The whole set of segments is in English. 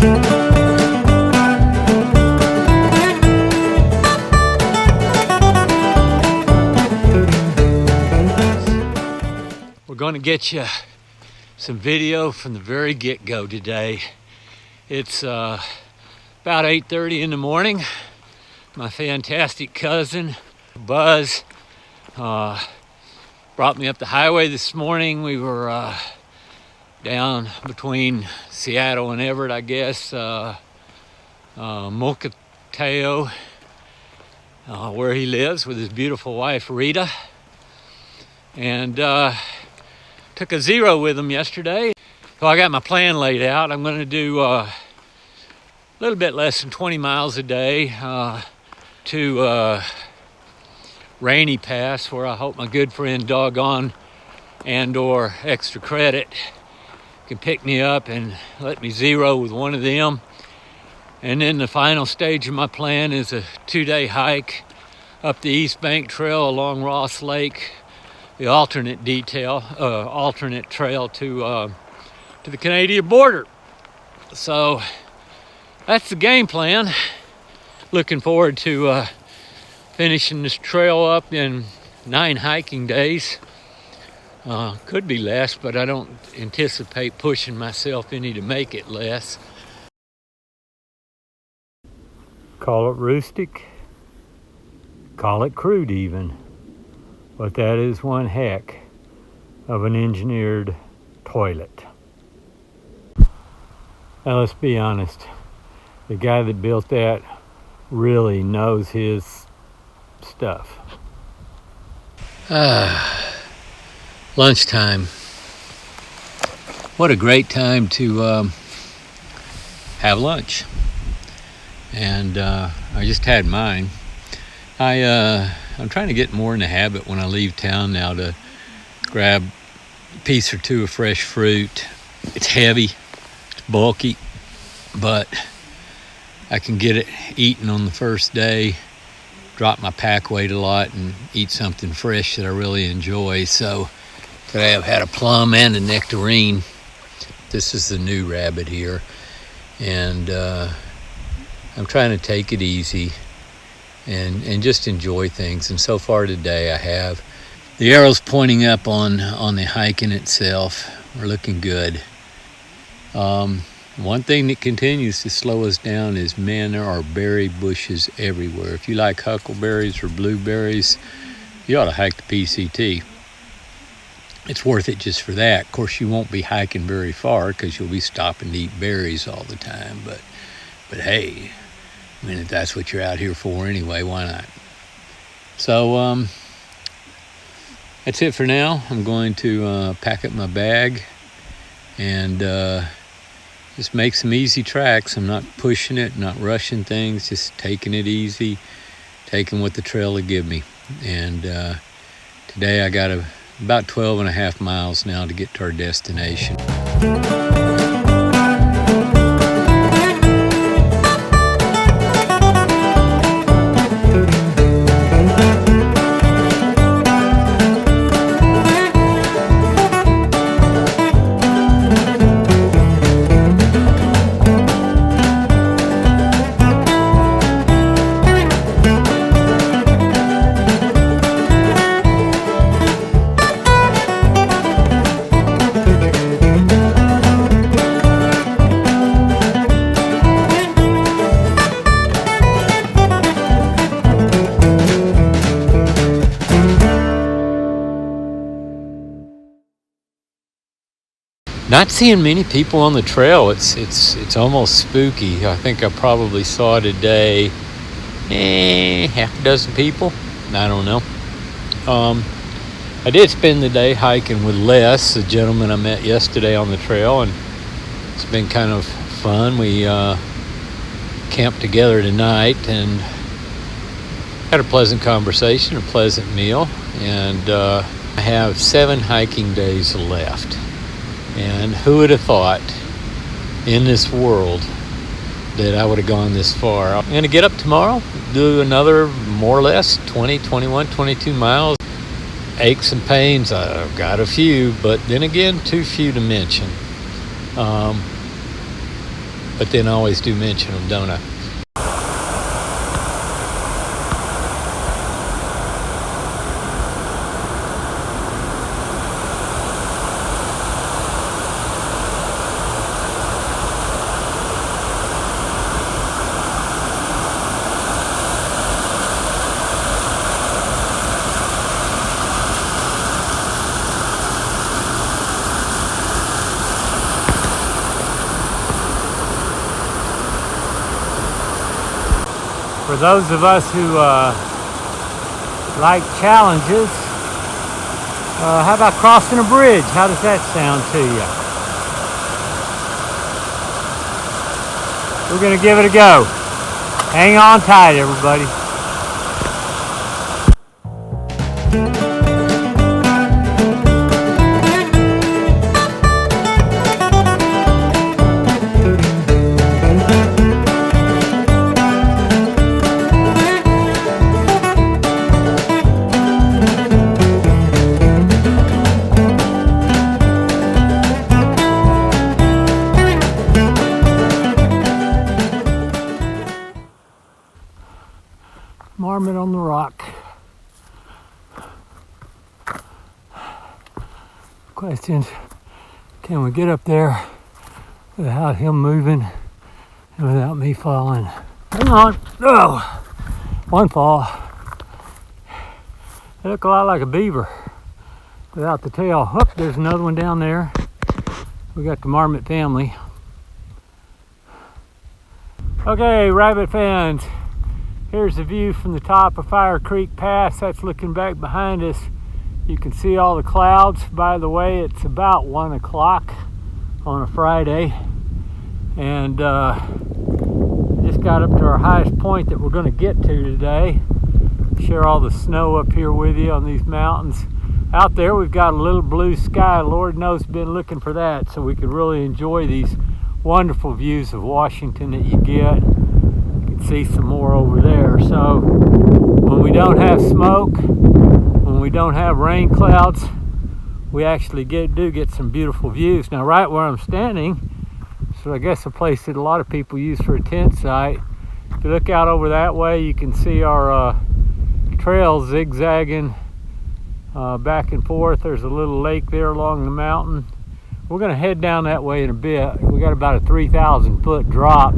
We're going to get you some video from the very get-go today. It's about 8:30 in the morning. My fantastic cousin, Buzz, brought me up the highway this morning. We were down between Seattle and Everett, I guess, Mokateo, where he lives with his beautiful wife, Rita. And took a zero with him yesterday. So I got my plan laid out. I'm going to do a little bit less than 20 miles a day to Rainey Pass, where I hope my good friend Doggone and or Extra Credit can pick me up and let me zero with one of them. And then the final stage of my plan is a 2-day hike up the East Bank Trail along Ross Lake, the alternate trail to the Canadian border. So that's the game plan. Looking forward to finishing this trail up in 9 hiking days. Could be less, but I don't anticipate pushing myself any to make it less. Call it rustic, call it crude even, but that is one heck of an engineered toilet. Now let's be honest, the guy that built that really knows his stuff. Lunchtime. What a great time to have lunch. And I just had mine. I'm trying to get more in the habit when I leave town now to grab a piece or two of fresh fruit. It's heavy, it's bulky, but I can get it eaten on the first day, drop my pack weight a lot, and eat something fresh that I really enjoy. So today I've had a plum and a nectarine. This is the new Rabid here. And I'm trying to take it easy and just enjoy things. And so far today I have. The arrows pointing up on the hiking itself are looking good. One thing that continues to slow us down is, man, there are berry bushes everywhere. If you like huckleberries or blueberries, you ought to hike the PCT. It's worth it just for that. Of course, you won't be hiking very far because you'll be stopping to eat berries all the time. But hey, I mean, if that's what you're out here for anyway, why not? So that's it for now. I'm going to pack up my bag and just make some easy tracks. I'm not pushing it, not rushing things, just taking it easy, taking what the trail will give me. And today I got about 12 and a half miles now to get to our destination. Not seeing many people on the trail. It's almost spooky. I think I probably saw today half a dozen people. I don't know. I did spend the day hiking with Les, a gentleman I met yesterday on the trail, and it's been kind of fun. We camped together tonight and had a pleasant conversation, a pleasant meal, and I have 7 hiking days left. And who would have thought in this world that I would have gone this far? I'm going to get up tomorrow, do another more or less 20, 21, 22 miles. Aches and pains, I've got a few, but then again, too few to mention. but then I always do mention them, don't I? For those of us who like challenges, how about crossing a bridge? How does that sound to you? We're going to give it a go. Hang on tight, everybody. Marmot on the rock. Questions, can we get up there without him moving and without me falling? Hang on. Oh, one fall. They look a lot like a beaver without the tail. Oh, there's another one down there. We got the marmot family. Okay, rabbit fans. Here's the view from the top of Fire Creek Pass. That's looking back behind us. You can see all the clouds. By the way, it's about 1 o'clock on a Friday. And just got up to our highest point that we're going to get to today. Share all the snow up here with you on these mountains. Out there we've got a little blue sky. Lord knows been looking for that so we could really enjoy these wonderful views of Washington that you get. See some more over there. So when we don't have smoke, when we don't have rain clouds, we actually do get some beautiful views. Now right where I'm standing, so I guess a place that a lot of people use for a tent site. If you look out over that way, you can see our trail zigzagging back and forth. There's a little lake there along the mountain. We're going to head down that way in a bit. We got about a 3,000 foot drop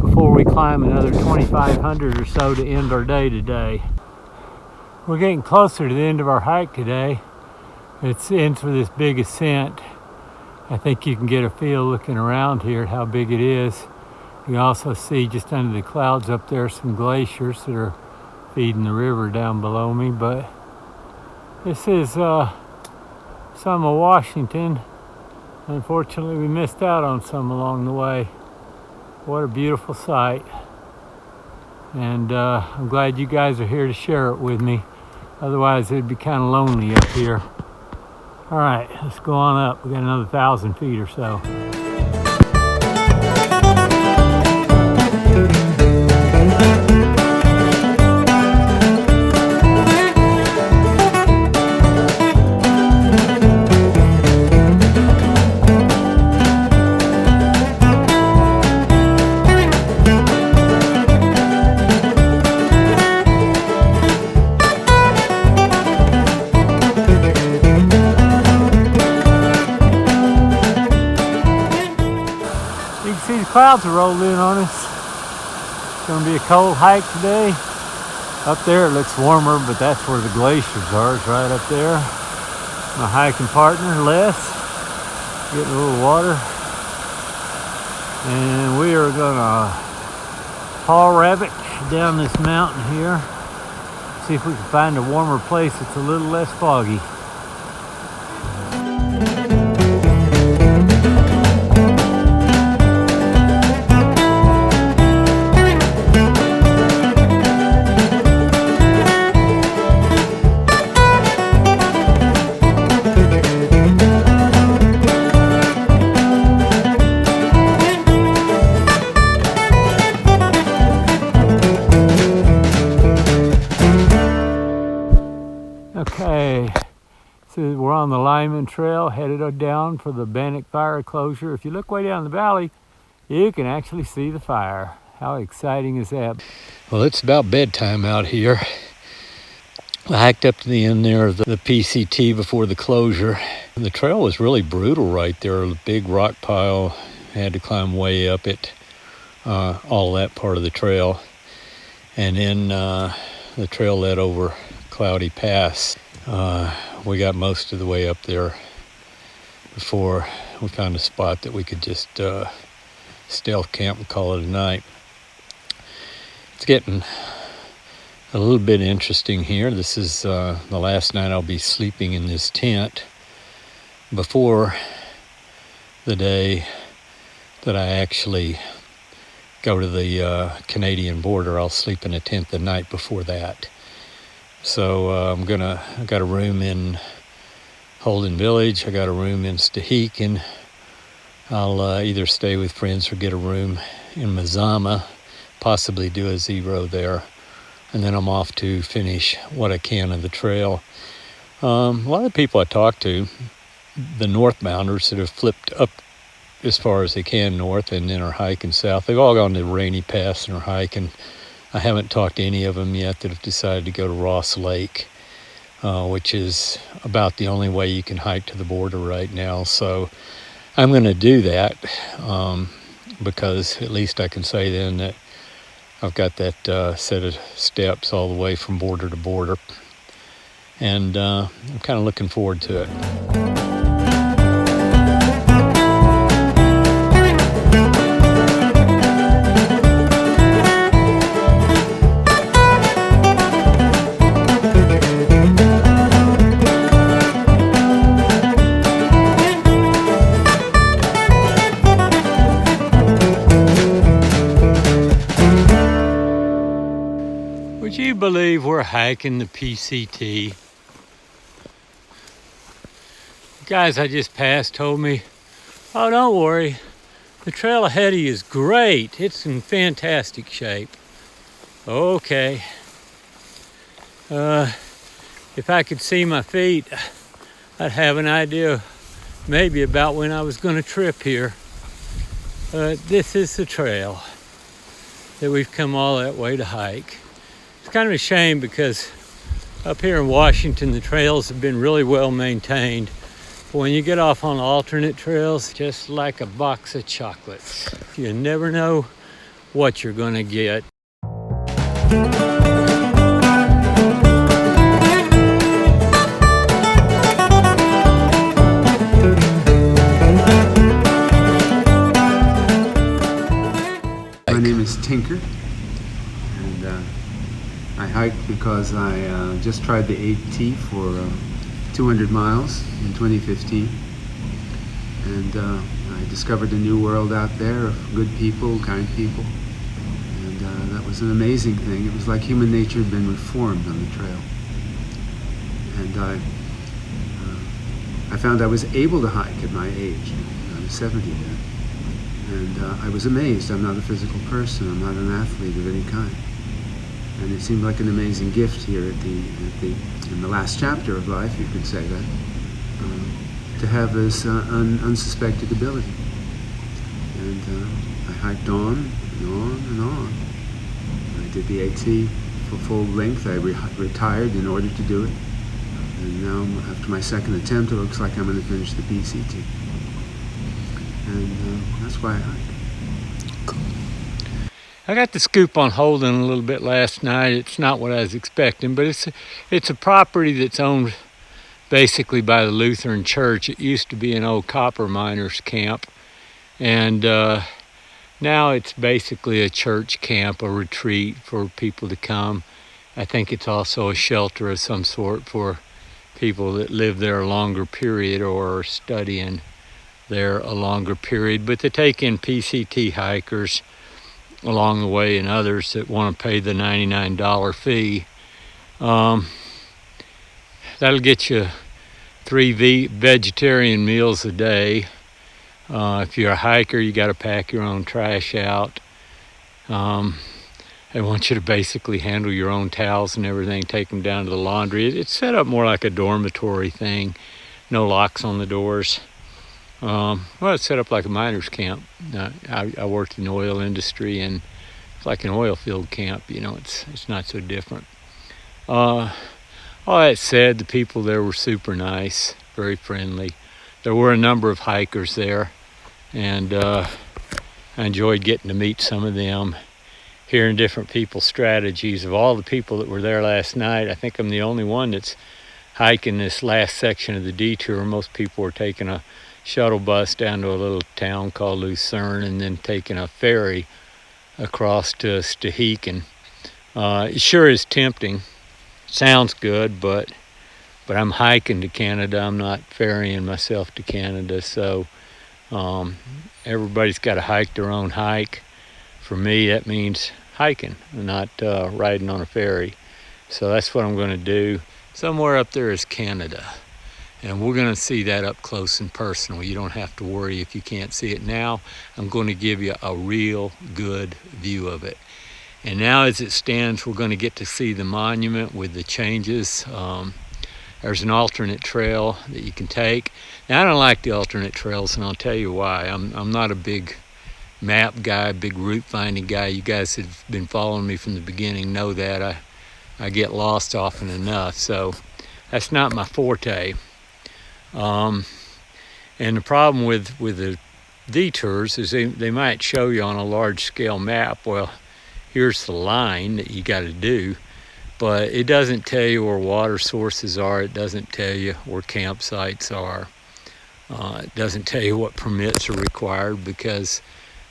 before we climb another 2,500 or so to end our day today. We're getting closer to the end of our hike today. It's in for this big ascent. I think you can get a feel looking around here at how big it is. You can also see just under the clouds up there some glaciers that are feeding the river down below me. But this is some of Washington. Unfortunately, we missed out on some along the way. What a beautiful sight. And I'm glad you guys are here to share it with me. Otherwise, it'd be kind of lonely up here. All right, let's go on up. We got another 1,000 feet or so. Clouds are rolled in on us. It's going to be a cold hike today. Up there it looks warmer, but that's where the glaciers are. It's right up there. My hiking partner, Les, getting a little water. And we are going to haul rabbit down this mountain here. See if we can find a warmer place that's a little less foggy. So we're on the Lyman Trail, headed down for the Bannock Fire Closure. If you look way down the valley, you can actually see the fire. How exciting is that? Well, it's about bedtime out here. I hiked up to the end there of the PCT before the closure. The trail was really brutal right there. A big rock pile. I had to climb way up it, all that part of the trail. And then the trail led over Cloudy Pass. We got most of the way up there before we found a spot that we could just stealth camp and call it a night. It's getting a little bit interesting here. This is the last night I'll be sleeping in this tent before the day that I actually go to the Canadian border. I'll sleep in a tent the night before that. So I got a room in Holden Village. I got a room in Stehekin. I'll either stay with friends or get a room in Mazama, possibly do a zero there. And then I'm off to finish what I can of the trail. A lot of people I talk to, the northbounders that have flipped up as far as they can north and then are hiking south, they've all gone to Rainey Pass and are hiking. I haven't talked to any of them yet that have decided to go to Ross Lake, which is about the only way you can hike to the border right now. So I'm going to do that because at least I can say then that I've got that set of steps all the way from border to border. And I'm kind of looking forward to it. Would you believe we're hiking the PCT? The guys I just passed told me, oh, don't worry, the trail ahead of you is great. It's in fantastic shape. Okay. If I could see my feet, I'd have an idea maybe about when I was going to trip here. This is the trail that we've come all that way to hike. It's kind of a shame because up here in Washington, the trails have been really well maintained. But when you get off on alternate trails, just like a box of chocolates, you never know what you're going to get. My name is Tinker, and I hiked because I just tried the AT for 200 miles in 2015, and I discovered a new world out there of good people, kind people, and that was an amazing thing. It was like human nature had been reformed on the trail, and I found I was able to hike at my age. I was 70 then, and I was amazed. I'm not a physical person. I'm not an athlete of any kind. And it seemed like an amazing gift here in the last chapter of life, you could say that, to have this unsuspected ability. And I hiked on and on and on. I did the AT for full length. I retired in order to do it. And now, after my second attempt, it looks like I'm going to finish the PCT. And that's why I hike. I got the scoop on Holden a little bit last night. It's not what I was expecting, but it's a property that's owned basically by the Lutheran Church. It used to be an old copper miners camp, and now it's basically a church camp, a retreat for people to come. I think it's also a shelter of some sort for people that live there a longer period or are studying there a longer period, but they take in PCT hikers along the way and others that want to pay the $99 fee. That'll get you 3 vegetarian meals a day. If you're a hiker, you got to pack your own trash out. They want you to basically handle your own towels and everything, take them down to the laundry. It's set up more like a dormitory thing. No locks on the doors. Well, it's set up like a miner's camp. I worked in the oil industry, and it's like an oil field camp. You know, it's not so different. All that said, the people there were super nice, very friendly. There were a number of hikers there, and I enjoyed getting to meet some of them, hearing different people's strategies. Of all the people that were there last night, I think I'm the only one that's hiking this last section of the detour. Most people were taking a shuttle bus down to a little town called Lucerne and then taking a ferry across to Stehekin. It sure is tempting. Sounds good, but I'm hiking to Canada. I'm not ferrying myself to Canada, so everybody's got to hike their own hike. For me, that means hiking, not riding on a ferry. So that's what I'm going to do. Somewhere up there is Canada, and we're going to see that up close and personal. You don't have to worry if you can't see it now. I'm going to give you a real good view of it. And now as it stands, we're going to get to see the monument with the changes. There's an alternate trail that you can take. Now, I don't like the alternate trails, and I'll tell you why. I'm not a big map guy, big route finding guy. You guys have been following me from the beginning, know that. I get lost often enough, so that's not my forte. And the problem with the detours is they might show you on a large scale map, well, here's the line that you got to do, but it doesn't tell you where water sources are. It doesn't tell you where campsites are. It doesn't tell you what permits are required, because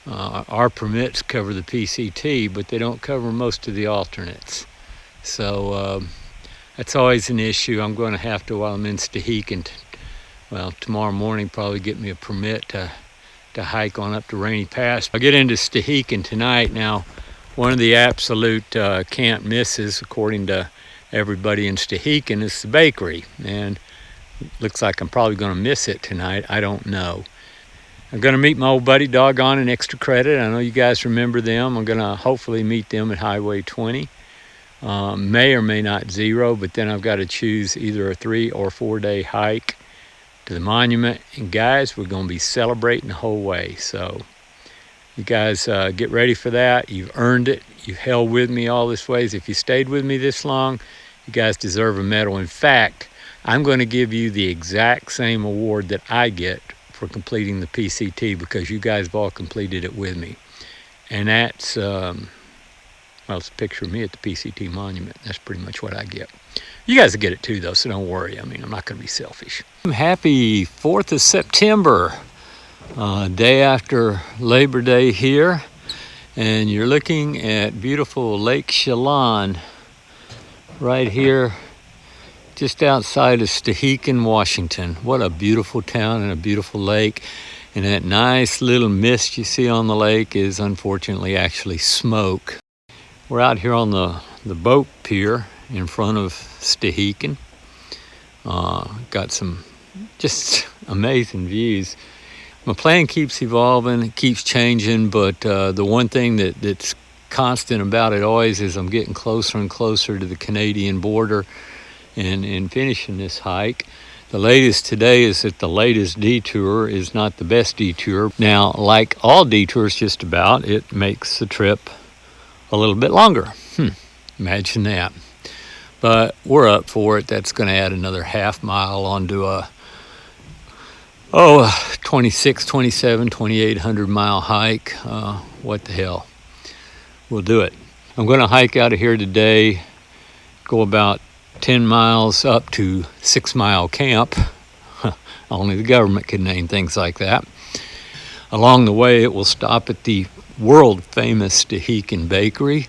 our permits cover the PCT, but they don't cover most of the alternates. So that's always an issue. I'm going to have to, while I'm in Stehekin, tomorrow morning, probably get me a permit to hike on up to Rainey Pass. I'll get into Stehekin tonight. Now, one of the absolute can't misses, according to everybody in Stehekin, is the bakery. And looks like I'm probably going to miss it tonight. I don't know. I'm going to meet my old buddy Doggone and Extra Credit. I know you guys remember them. I'm going to hopefully meet them at Highway 20. May or may not zero, but then I've got to choose either a 3 or 4 day hike to the monument. And guys, we're going to be celebrating the whole way. So you guys get ready for that. You've earned it. You've held with me all this ways. If you stayed with me this long, you guys deserve a medal. In fact, I'm going to give you the exact same award that I get for completing the PCT, because you guys have all completed it with me. And that's, it's a picture of me at the PCT monument. That's pretty much what I get. You guys will get it too, though, so don't worry. I mean, I'm not going to be selfish. Happy 4th of September. Day after Labor Day here, and you're looking at beautiful Lake Chelan right here just outside of Stehekin, Washington. What a beautiful town and a beautiful lake. And that nice little mist you see on the lake is unfortunately actually smoke. We're out here on the boat pier in front of Stehekin. Got some just amazing views. My plan keeps evolving, it keeps changing, but the one thing that's constant about it always is I'm getting closer and closer to the Canadian border and finishing this hike. The latest today is that the latest detour is not the best detour. Now, like all detours just about, it makes the trip a little bit longer. Imagine that. But we're up for it. That's going to add another half mile onto a 26, 27, 2,800 mile hike. What the hell? We'll do it. I'm going to hike out of here today, go about 10 miles up to 6 Mile Camp. Only the government can name things like that. Along the way, it will stop at the world famous Stehekin Bakery,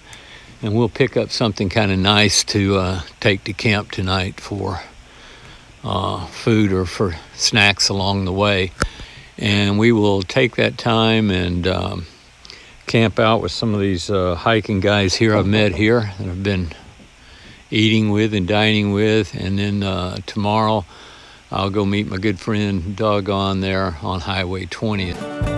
and we'll pick up something kind of nice to take to camp tonight for food or for snacks along the way. And we will take that time and camp out with some of these hiking guys here I've met here that I've been eating with and dining with. And then tomorrow I'll go meet my good friend Doggone there on Highway 20.